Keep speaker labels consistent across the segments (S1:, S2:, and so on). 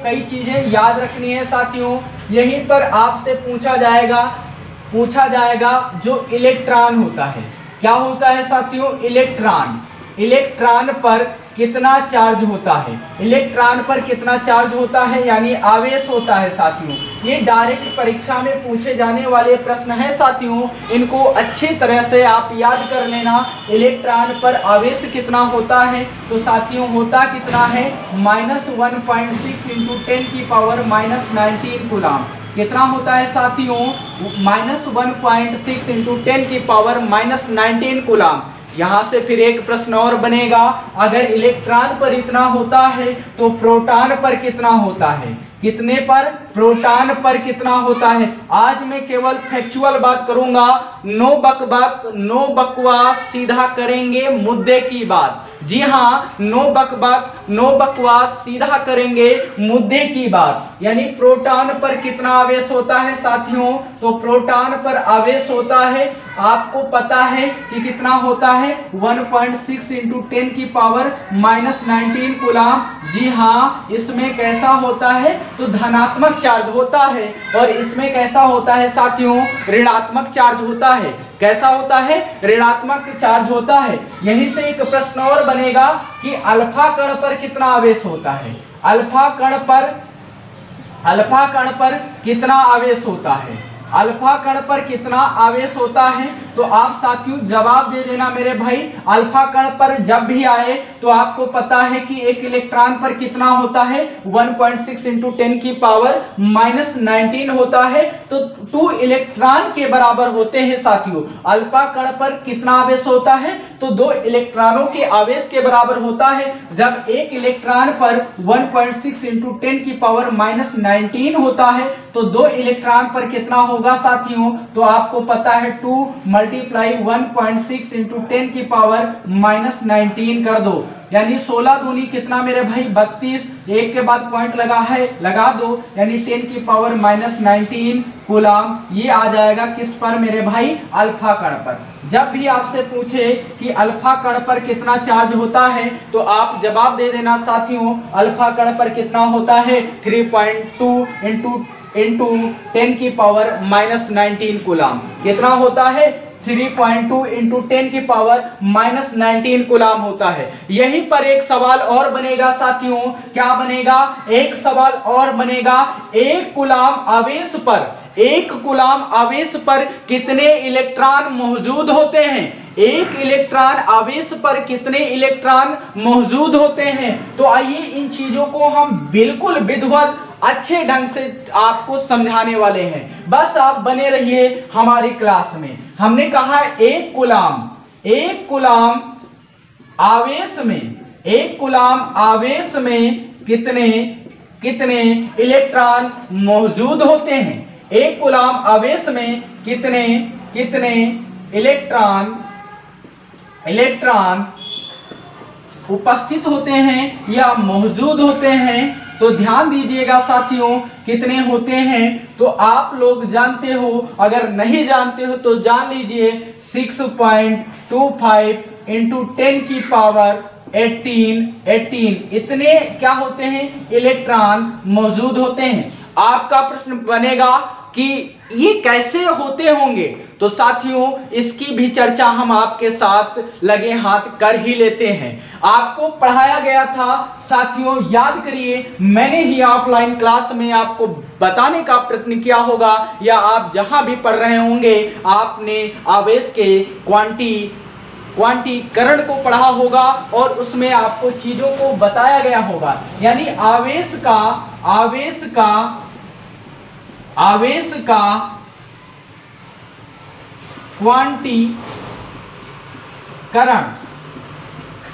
S1: कई चीजें याद रखनी है साथियों। यहीं पर आपसे पूछा जाएगा जो इलेक्ट्रॉन होता है, क्या होता है साथियों, इलेक्ट्रॉन पर कितना चार्ज होता है, इलेक्ट्रॉन पर कितना चार्ज होता है यानी आवेश होता है साथियों। ये डायरेक्ट परीक्षा में पूछे जाने वाले प्रश्न हैं साथियों, इनको अच्छी तरह से आप याद कर लेना। इलेक्ट्रॉन पर आवेश कितना होता है, तो साथियों होता कितना है, -1.6 × 10⁻⁻19 कूलम। कितना होता है साथियों, -1.6 × 10⁻⁻19 कूलम। यहां से फिर एक प्रश्न और बनेगा, अगर इलेक्ट्रॉन पर इतना होता है तो प्रोटॉन पर कितना होता है, कितने पर, प्रोटॉन पर कितना होता है। आज मैं केवल फैक्चुअल बात करूंगा, नो बकवास, सीधा करेंगे मुद्दे की बात। जी हाँ, नो बकवास, सीधा करेंगे मुद्दे की बात। यानी प्रोटॉन पर कितना आवेश होता है साथियों, तो प्रोटॉन पर आवेश होता है, आपको पता है कि कितना होता है, 1.6 × 10⁻⁻19 कूलम। जी हाँ, इसमें कैसा होता है, तो धनात्मक चार्ज होता है, और इसमें कैसा होता है साथियों, ऋणात्मक चार्ज होता है। कैसा होता है, ऋणात्मक चार्ज होता है। यहीं से एक प्रश्न और बनेगा कि अल्फा कण पर कितना आवेश होता है, अल्फा कण पर कितना आवेश होता है, अल्फा कण पर कितना आवेश होता है। तो आप साथियों जवाब दे देना मेरे भाई, अल्फा कण पर जब भी आए तो आपको पता है कि एक इलेक्ट्रॉन पर कितना होता है, 1.6 × 10⁻⁻19 होता है, तो 2 इलेक्ट्रॉन के बराबर होते हैं साथियों। अल्फा कण पर कितना आवेश होता है, तो 2 इलेक्ट्रॉनों के आवेश के बराबर होता है। जब एक इलेक्ट्रॉन पर 1.6 × 10⁻⁻19 होता है, तो 2 इलेक्ट्रॉन पर कितना होगा साथियों, तो आपको पता है 2 × 1.6 × 10⁻⁻19 कर दो, यानी 16 दूनी कितना मेरे भाई, 32, एक के बाद पॉइंट लगा दो, यानी 10⁻⁻19 कूलम। ये आ जाएगा किस पर मेरे भाई, अल्फा कण पर। जब भी आपसे पूछे कि अल्फा कण पर कितना चार्ज होता है, तो आप जवाब दे देना साथियों, अल्फा कण पर कितना होता है, 3.2 × 10⁻⁻19 कूलम। कितना होता है, 3.2 × 10⁻⁻19 कूलम होता है। यहीं पर एक सवाल और बनेगा साथियों, क्या बनेगा, एक सवाल और बनेगा, एक कूलम आवेश पर कितने इलेक्ट्रॉन मौजूद होते हैं, एक इलेक्ट्रॉन आवेश पर कितने इलेक्ट्रॉन मौजूद होते हैं। तो आइए इन चीजों को हम बिल्कुल विधिवत अच्छे ढंग से आपको समझाने वाले हैं, बस आप बने रहिए हमारी क्लास में। हमने कहा एक कूलम आवेश में कितने इलेक्ट्रॉन मौजूद होते हैं, एक कूलम आवेश में कितने इलेक्ट्रॉन उपस्थित होते हैं या मौजूद होते हैं। तो ध्यान दीजिएगा साथियों, कितने होते हैं, तो आप लोग जानते हो, अगर नहीं जानते हो तो जान लीजिए, 6.25 × 10⁻18 इतने क्या होते हैं, इलेक्ट्रॉन मौजूद होते हैं। आपका प्रश्न बनेगा कि ये कैसे होते होंगे, तो साथियों इसकी भी चर्चा हम आपके साथ लगे हाथ कर ही लेते हैं। आपको पढ़ाया गया था साथियों, याद करिए, मैंने ही ऑफलाइन क्लास में आपको बताने का प्रयत्न किया होगा, या आप जहां भी पढ़ रहे होंगे आपने आवेश के क्वांटीकरण को पढ़ा होगा, और उसमें आपको चीजों को बताया गया होगा। यानी आवेश का क्वांटीकरण,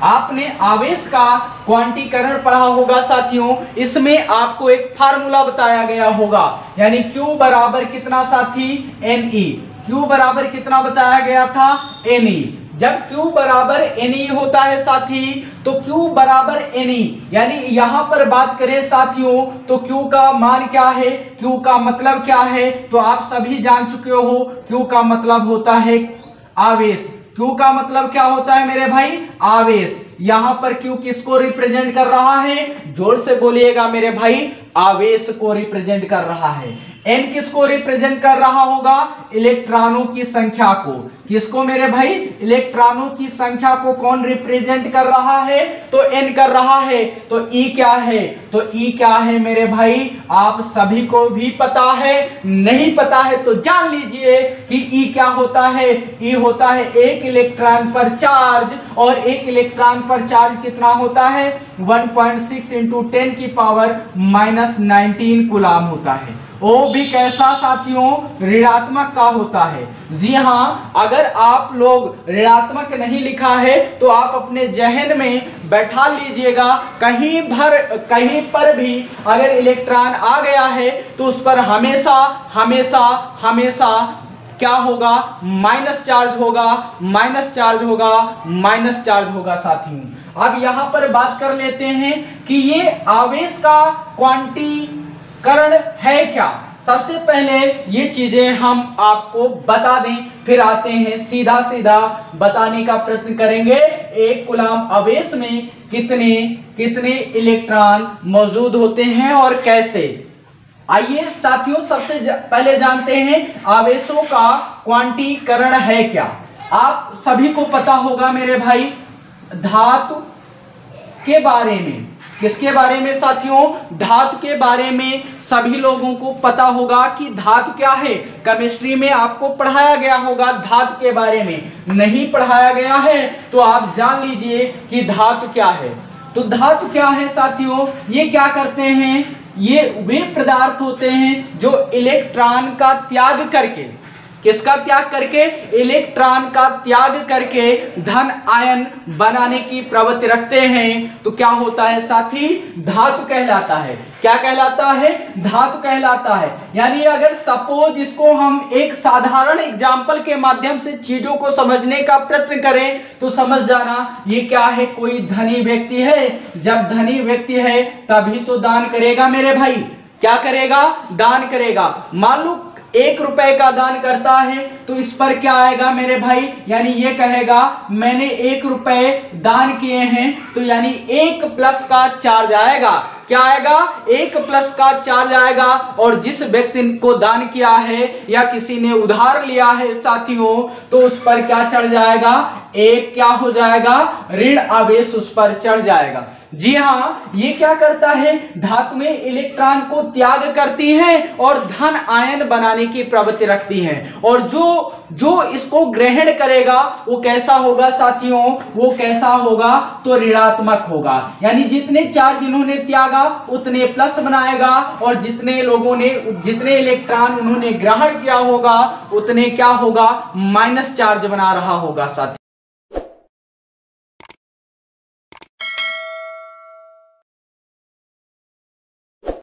S1: आपने आवेश का क्वांटीकरण पढ़ा होगा साथियों। इसमें आपको एक फार्मूला बताया गया होगा, यानी Q बराबर कितना साथी, Ne। Q बराबर कितना बताया गया था, Ne। जब Q बराबर Ne होता है साथी, तो Q बराबर Ne, यानी यहां पर बात करें साथियों, तो Q का मान क्या है, Q का मतलब क्या है, तो आप सभी जान चुके हो, Q का मतलब होता है आवेश। Q का मतलब क्या होता है मेरे भाई, आवेश। यहां पर Q किसको रिप्रेजेंट कर रहा है, जोर से बोलिएगा मेरे भाई, आवेश को रिप्रेजेंट कर रहा है। n किसको रिप्रेजेंट कर रहा होगा? इलेक्ट्रॉनों की संख्या को। किसको मेरे भाई? इलेक्ट्रॉनों की संख्या को कौन रिप्रेजेंट कर रहा है? तो n कर रहा है। तो E क्या है? तो E क्या है मेरे भाई? आप सभी को भी पता है, नहीं पता है तो जान लीजिए कि E क्या होता है। E होता है एक इलेक्ट्रॉन पर चार्ज, और एक इलेक्ट्रॉन पर चार्ज कितना होता है? 1.6 इंटू 10 की पावर -19 कूलाम होता है। वो भी कैसा साथियों? ऋणात्मक का होता है। जी हाँ, अगर आप लोग ऋणात्मक नहीं लिखा है तो आप अपने जहन में बैठा लीजिएगा, कहीं पर भी अगर इलेक्ट्रॉन आ गया है तो उस पर हमेशा हमेशा हमेशा क्या होगा? माइनस चार्ज होगा, माइनस चार्ज होगा, माइनस चार्ज होगा साथियों। अब यहां पर बात कर लेते हैं कि ये आवेश का क्वांटीकरण है क्या। सबसे पहले ये चीजें हम आपको बता दें, फिर आते हैं सीधा सीधा बताने का प्रयत्न करेंगे। एक कूलाम आवेश में कितने इलेक्ट्रॉन मौजूद होते हैं और कैसे। आइए साथियों, सबसे पहले जानते हैं आवेशों का क्वांटीकरण है क्या। आप सभी को पता होगा मेरे भाई, धातु के बारे में। किसके बारे में साथियों? धातु के बारे में सभी लोगों को पता होगा कि धातु क्या है। केमिस्ट्री में आपको पढ़ाया गया होगा धातु के बारे में। नहीं पढ़ाया गया है तो आप जान लीजिए कि धातु क्या है। तो धातु क्या है साथियों? ये क्या करते हैं? ये वे पदार्थ होते हैं जो इलेक्ट्रॉन का त्याग करके, किसका त्याग करके? इलेक्ट्रॉन का त्याग करके धन आयन बनाने की प्रवृत्ति रखते हैं। तो क्या होता है साथी? धातु कहलाता है। क्या कहलाता है? धातु कहलाता है। यानी अगर सपोज इसको हम एक साधारण एग्जाम्पल के माध्यम से चीजों को समझने का प्रयत्न करें तो समझ जाना ये क्या है। कोई धनी व्यक्ति है, जब धनी व्यक्ति है तभी तो दान करेगा मेरे भाई। क्या करेगा? दान करेगा। मान लो 1 रुपए का दान करता है तो इस पर क्या आएगा मेरे भाई? यानी ये कहेगा मैंने 1 रुपए दान किए हैं, तो यानी 1 प्लस का चार्ज आएगा। क्या आएगा? 1 प्लस का चार्ज आएगा। और जिस व्यक्ति को दान किया है या किसी ने उधार लिया है साथियों, तो उस पर क्या चढ़ जाएगा? एक क्या हो जाएगा? ऋण आवेश उस पर चढ़ जाएगा। जी हाँ, ये क्या करता है? धातु में इलेक्ट्रॉन को त्याग करती है और धन आयन बनाने की प्रवृत्ति रखती है। और जो इसको ग्रहण करेगा वो कैसा होगा साथियों? वो कैसा होगा? तो ऋणात्मक होगा। यानी जितने चार्ज इन्होंने त्यागा उतने प्लस बनाएगा, और जितने इलेक्ट्रॉन उन्होंने ग्रहण किया होगा उतने क्या होगा? माइनस चार्ज बना रहा होगा साथियों।